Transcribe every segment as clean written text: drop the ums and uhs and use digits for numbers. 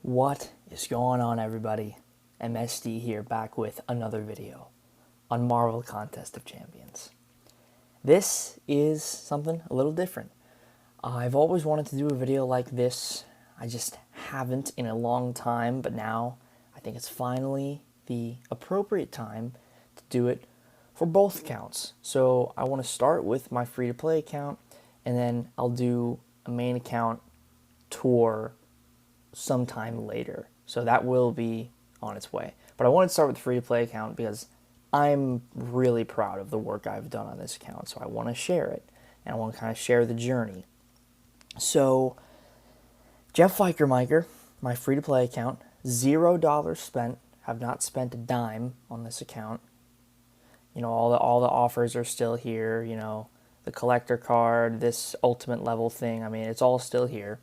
What is going on, everybody? MSD here, back with another video on Marvel Contest of Champions. This is something a little different. I've always wanted to do a video like this. I just haven't in a long time, but now I think it's finally the appropriate time to do it for both accounts. So I want to start with my free-to-play account, and then I'll do a main account tour sometime later. So that will be on its way. But I wanted to start with the free-to-play account because I'm really proud of the work I've done on this account. So I want to share it, and I want to kind of share the journey. So Jeff Fikermiker, my free-to-play account, $0 spent. Have not spent a dime on this account. You know, all the offers are still here. You know, the collector card, this ultimate level thing. I mean, it's all still here.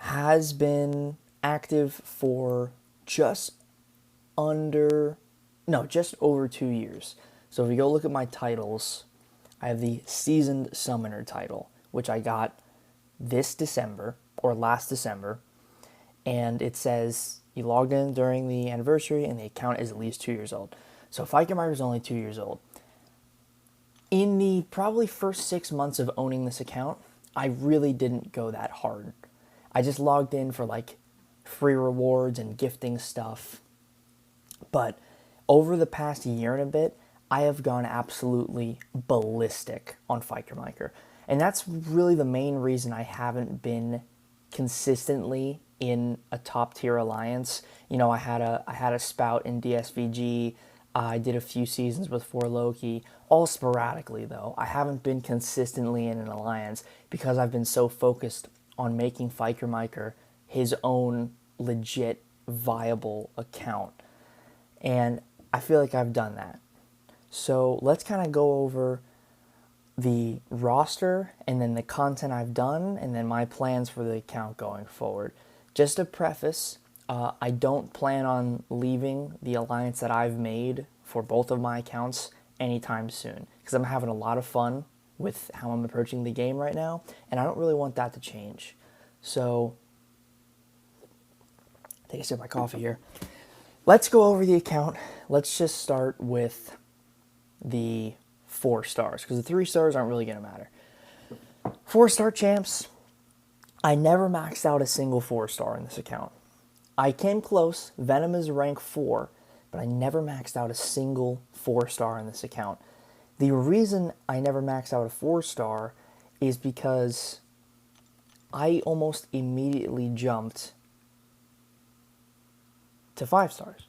Has been active for just over 2 years. So if you go look at my titles, I have the Seasoned Summoner title, which I got this December, or last December, and it says you logged in during the anniversary and the account is at least 2 years old. So Fikermiker is only 2 years old. In the probably first 6 months of owning this account, I really didn't go that hard. I just logged in for like free rewards and gifting stuff. But over the past year and a bit, I have gone absolutely ballistic on Fikermiker. And that's really the main reason I haven't been consistently in a top tier alliance. You know, I had a spout in DSVG. I did a few seasons with For Loki, all sporadically though. I haven't been consistently in an alliance because I've been so focused on making Fikermiker his own legit viable account. And I feel like I've done that. So let's kind of go over the roster and then the content I've done and then my plans for the account going forward. Just a preface, I don't plan on leaving the alliance that I've made for both of my accounts anytime soon because I'm having a lot of fun with how I'm approaching the game right now, and I don't really want that to change. So, take a sip of my coffee here. Let's go over the account. Let's just start with the 4 stars, because the 3 stars aren't really going to matter. 4-star champs. I never maxed out a single 4-star in this account. I came close. Venom is rank 4, but I never maxed out a single 4-star in this account. The reason I never maxed out a 4-star is because I almost immediately jumped to 5 stars.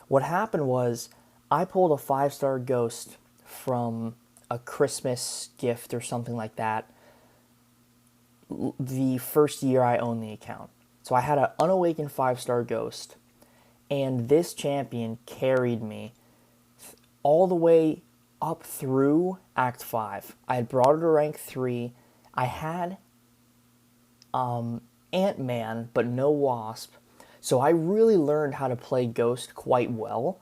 What happened was I pulled a 5-star ghost from a Christmas gift or something like that the first year I owned the account. So I had an unawakened 5-star ghost, and this champion carried me all the way up through Act 5. I had brought her to rank 3. I had Ant-Man, but no Wasp. So I really learned how to play Ghost quite well,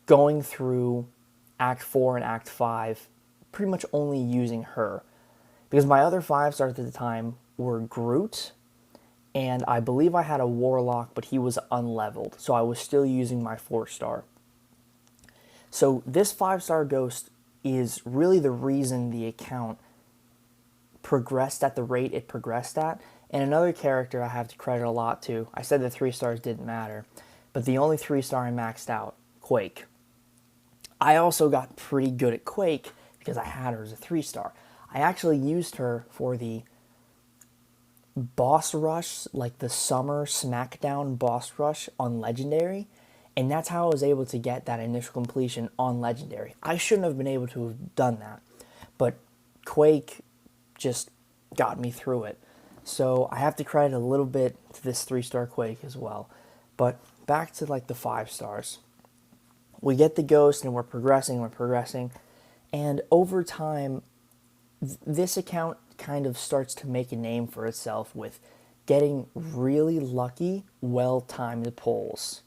going through Act 4 and Act 5, pretty much only using her. Because my other 5-stars at the time were Groot, and I believe I had a Warlock, but he was unleveled, so I was still using my 4-star. So this 5-star Ghost is really the reason the account progressed at the rate it progressed at. And another character I have to credit a lot to, I said the 3 stars didn't matter, but the only 3-star I maxed out, Quake. I also got pretty good at Quake because I had her as a 3-star. I actually used her for the boss rush, like the summer SmackDown boss rush on Legendary, and that's how I was able to get that initial completion on Legendary. I shouldn't have been able to have done that, but Quake just got me through it. So I have to credit a little bit to this 3-star Quake as well. But back to like the 5 stars. We get the Ghost and we're progressing, and over time, this account kind of starts to make a name for itself with getting really lucky, well-timed pulls.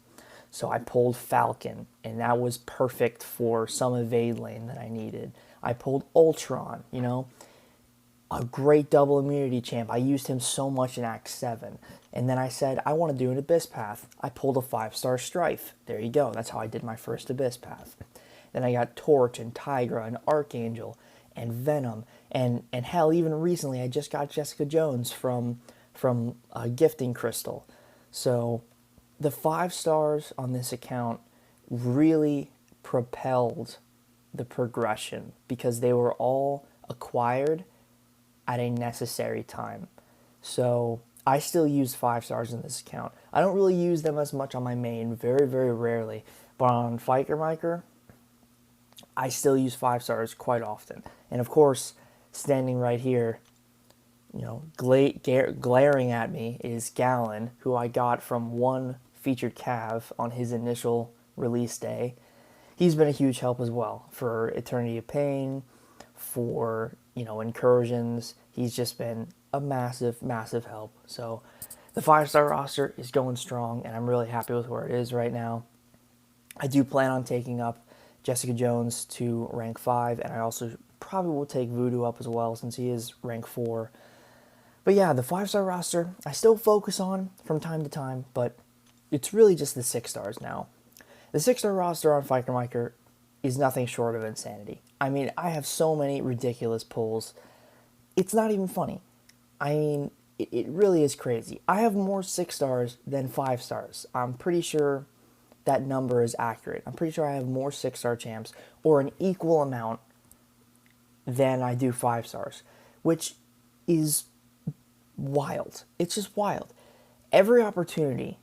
So I pulled Falcon, and that was perfect for some evade lane that I needed. I pulled Ultron, you know. a great double immunity champ. I used him so much in Act 7. And then I said, I want to do an Abyss Path. I pulled a 5-star Strife. There you go. That's how I did my first Abyss Path. Then I got Torch and Tigra and Archangel and Venom. And hell, even recently, I just got Jessica Jones from Gifting Crystal. So the 5 stars on this account really propelled the progression because they were all acquired at a necessary time. So I still use 5 stars in this account. I don't really use them as much on my main, very, very rarely. But on Fighter Miker, I still use 5 stars quite often. And of course, standing right here, you know, glaring at me is Gallon, who I got from one featured Cav on his initial release day. He's been a huge help as well for Eternity of Pain, for, you know, incursions. He's just been a massive, massive help. So the 5-star roster is going strong, and I'm really happy with where it is right now. I do plan on taking up Jessica Jones to rank 5, and I also probably will take Voodoo up as well since he is rank 4. But yeah, the 5-star roster, I still focus on from time to time, but it's really just the 6 stars now. The 6-star roster on Fighter Miker is nothing short of insanity. I mean, I have so many ridiculous pulls. It's not even funny. I mean, it really is crazy. I have more 6 stars than 5 stars. I'm pretty sure that number is accurate. I'm pretty sure I have more 6-star champs, or an equal amount, than I do 5 stars, which is wild. It's just wild. Every opportunity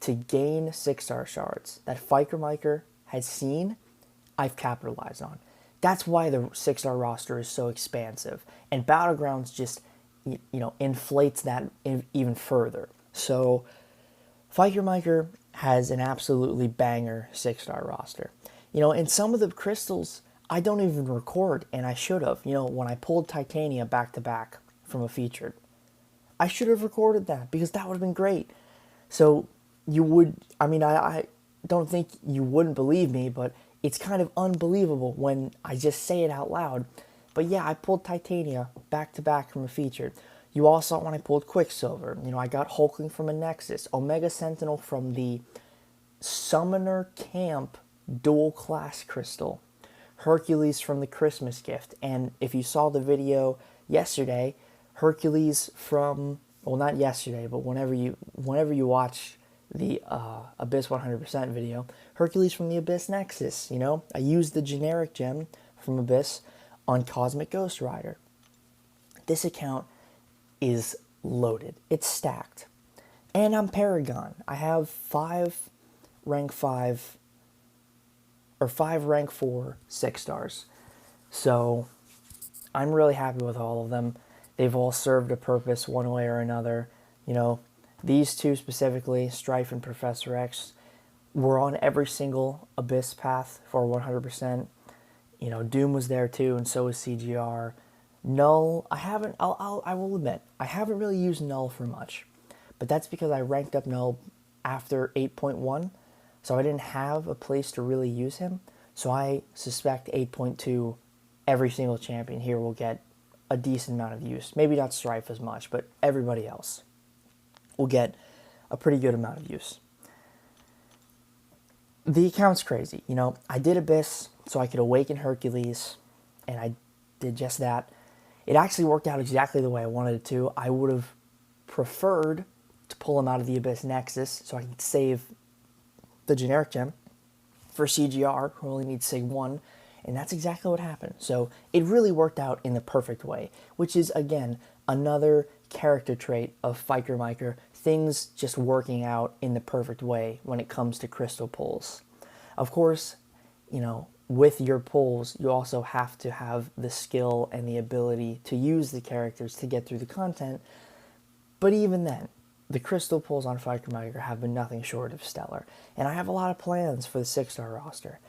to gain 6-star shards that Fighter Miker has seen, I've capitalized on. That's why the 6-star roster is so expansive, and Battlegrounds just, you know, inflates that even further. So Fighter Miker has an absolutely banger 6-star roster. You know, and some of the crystals I don't even record, and I should have. You know, when I pulled Titania back to back from a featured, I should have recorded that because that would have been great. So you would, I mean, I don't think you wouldn't believe me, but it's kind of unbelievable when I just say it out loud. But yeah, I pulled Titania back to back from a featured. You all saw when I pulled Quicksilver. You know, I got Hulkling from a Nexus, Omega Sentinel from the Summoner Camp dual class crystal, Hercules from the Christmas gift, and if you saw the video yesterday, Hercules from, well, not yesterday, but whenever you watch the Abyss 100% video, Hercules from the Abyss Nexus. You know, I used the generic gem from Abyss on Cosmic Ghost Rider. This account is loaded. It's stacked. And I'm Paragon. I have 5 rank 5 or 5 rank 4 6 stars. So I'm really happy with all of them. They've all served a purpose one way or another. You know, these two specifically, Strife and Professor X, were on every single Abyss path for 100%. You know, Doom was there too, and so was CGR. Null, I will admit, I haven't really used Null for much. But that's because I ranked up Null after 8.1, so I didn't have a place to really use him. So I suspect 8.2, every single champion here will get a decent amount of use. Maybe not Strife as much, but everybody else will get a pretty good amount of use. The account's crazy. You know, I did Abyss so I could awaken Hercules, and I did just that. It actually worked out exactly the way I wanted it to. I would have preferred to pull him out of the Abyss Nexus so I could save the generic gem for CGR, who only needs Sig 1, and that's exactly what happened. So it really worked out in the perfect way, which is, again, another character trait of Fighter Miker, things just working out in the perfect way when it comes to crystal pulls. Of course, you know, with your pulls, you also have to have the skill and the ability to use the characters to get through the content, but even then, the crystal pulls on Fighter Miker have been nothing short of stellar, and I have a lot of plans for the 6-star roster.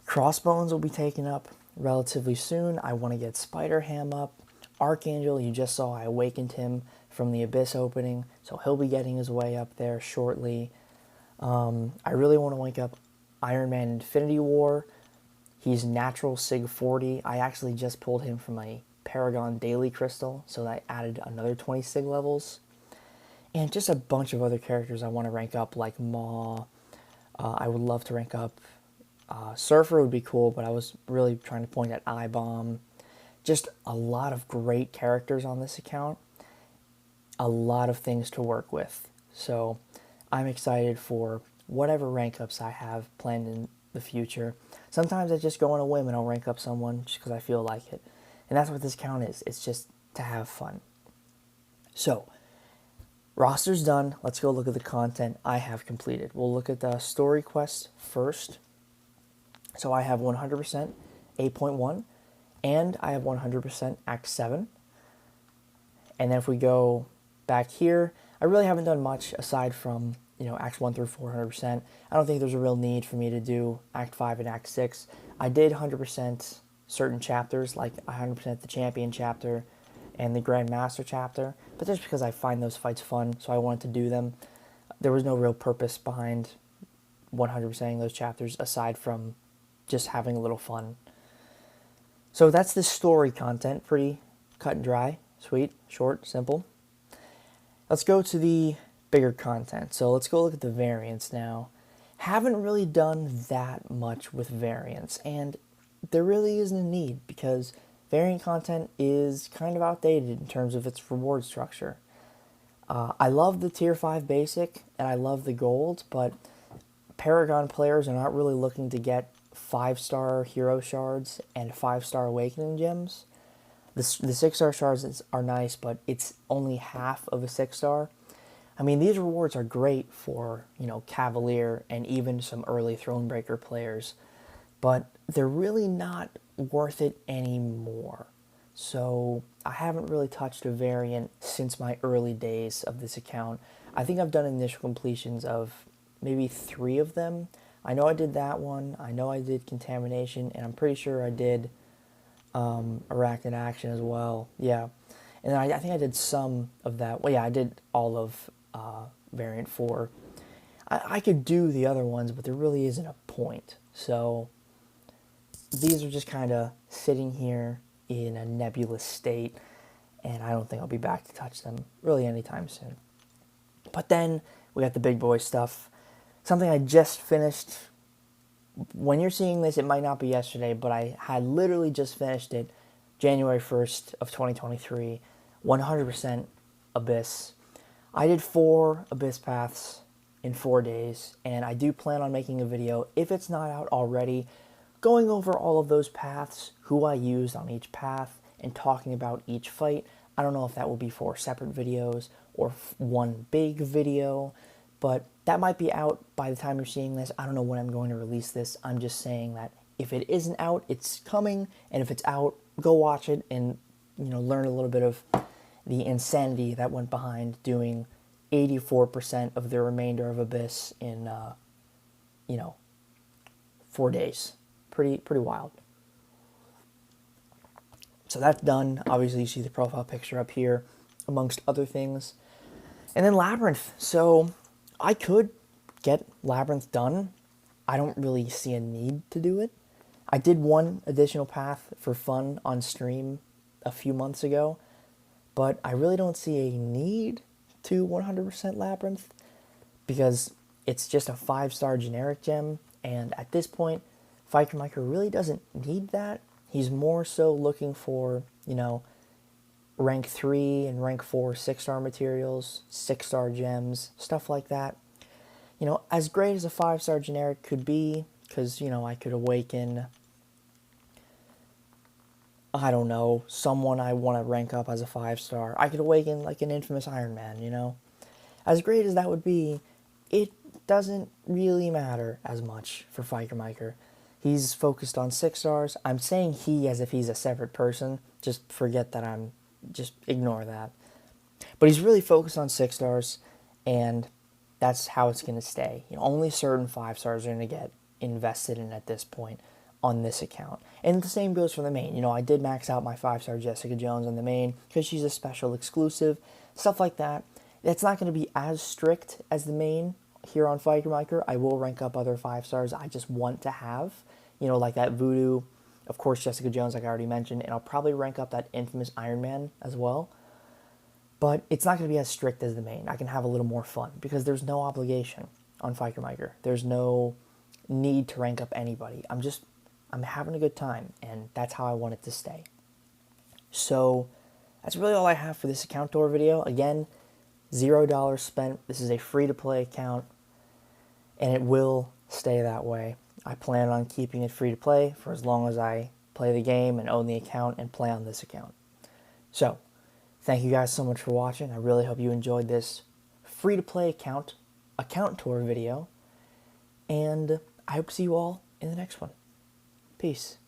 Crossbones will be taken up relatively soon. I want to get Spider-Ham up. Archangel, you just saw I awakened him from the Abyss opening, so he'll be getting his way up there shortly. I really want to wake up Iron Man Infinity War. He's natural Sig 40. I actually just pulled him from a Paragon Daily Crystal, so that added another 20 sig levels. And just a bunch of other characters I want to rank up, like Maw. I would love to rank up Surfer would be cool, but I was really trying to point at I-Bomb. Just a lot of great characters on this account. A lot of things to work with. So I'm excited for whatever rank ups I have planned in the future. Sometimes I just go on a whim and I'll rank up someone just because I feel like it. And that's what this account is. It's just to have fun. So, roster's done. Let's go look at the content I have completed. We'll look at the story quest first. So I have 100% 8.1, and I have 100% Act 7. And then if we go back here, I really haven't done much aside from, Acts 1 through 400%. I don't think there's a real need for me to do Act 5 and Act 6. I did 100% certain chapters, like 100% the Champion chapter and the Grand Master chapter, but just because I find those fights fun, so I wanted to do them. There was no real purpose behind 100%ing those chapters aside from just having a little fun. So that's the story content. Pretty cut and dry, sweet, short, simple. Let's go to the bigger content. So let's go look at the variants now. Haven't really done that much with variants, and there really isn't a need because variant content is kind of outdated in terms of its reward structure. I love the Tier 5 Basic, and I love the Gold, but Paragon players are not really looking to get 5-star Hero Shards and 5-star Awakening Gems. The 6-star Shards are nice, but it's only half of a 6-star. I mean, these rewards are great for, Cavalier and even some early Thronebreaker players, but they're really not worth it anymore. So I haven't really touched a variant since my early days of this account. I think I've done initial completions of maybe 3 of them. I know I did that one. I know I did Contamination, and I'm pretty sure I did Arachnid Action as well. Yeah. And I think I did some of that. Well, yeah, I did all of Variant 4. I could do the other ones, but there really isn't a point. So these are just kind of sitting here in a nebulous state, and I don't think I'll be back to touch them really anytime soon. But then we got the big boy stuff. Something I just finished. When you're seeing this, it might not be yesterday, but I had literally just finished it January 1st of 2023, 100% Abyss. I did 4 Abyss paths in 4 days, and I do plan on making a video, if it's not out already, going over all of those paths, who I used on each path, and talking about each fight. I don't know if that will be 4 separate videos or one big video, but that might be out by the time you're seeing this. I don't know when I'm going to release this. I'm just saying that if it isn't out, it's coming, and if it's out, go watch it and learn a little bit of the insanity that went behind doing 84% of the remainder of Abyss in 4 days. Pretty wild. So that's done. Obviously, you see the profile picture up here, amongst other things. And then Labyrinth. So I could get Labyrinth done. I don't really see a need to do it. I did one additional path for fun on stream a few months ago, but I really don't see a need to 100% Labyrinth because it's just a 5-star generic gem, and at this point, Fighter really doesn't need that. He's more so looking for, rank 3 and rank 4 6-star materials, 6-star gems, stuff like that. As great as a 5-star generic could be, because, I could awaken, I don't know, someone I want to rank up as a 5-star. I could awaken like an infamous Iron Man, As great as that would be, it doesn't really matter as much for Fighter. He's focused on 6-stars. I'm saying he as if he's a separate person. Just forget that just ignore that. But he's really focused on 6-stars, and that's how it's going to stay. Only certain 5-stars are going to get invested in at this point on this account. And the same goes for the main. I did max out my 5-star Jessica Jones on the main because she's a special exclusive. Stuff like that. It's not going to be as strict as the main here on Fighter. I will rank up other 5-stars I just want to have. Like that Voodoo of course, Jessica Jones, like I already mentioned, and I'll probably rank up that infamous Iron Man as well. But it's not going to be as strict as the main. I can have a little more fun because there's no obligation on Fikermiker. There's no need to rank up anybody. I'm having a good time, and that's how I want it to stay. So that's really all I have for this account tour video. Again, $0 spent. This is a free-to-play account, and it will stay that way. I plan on keeping it free to play for as long as I play the game and own the account and play on this account. So, thank you guys so much for watching. I really hope you enjoyed this free-to-play account tour video, and I hope to see you all in the next one. Peace.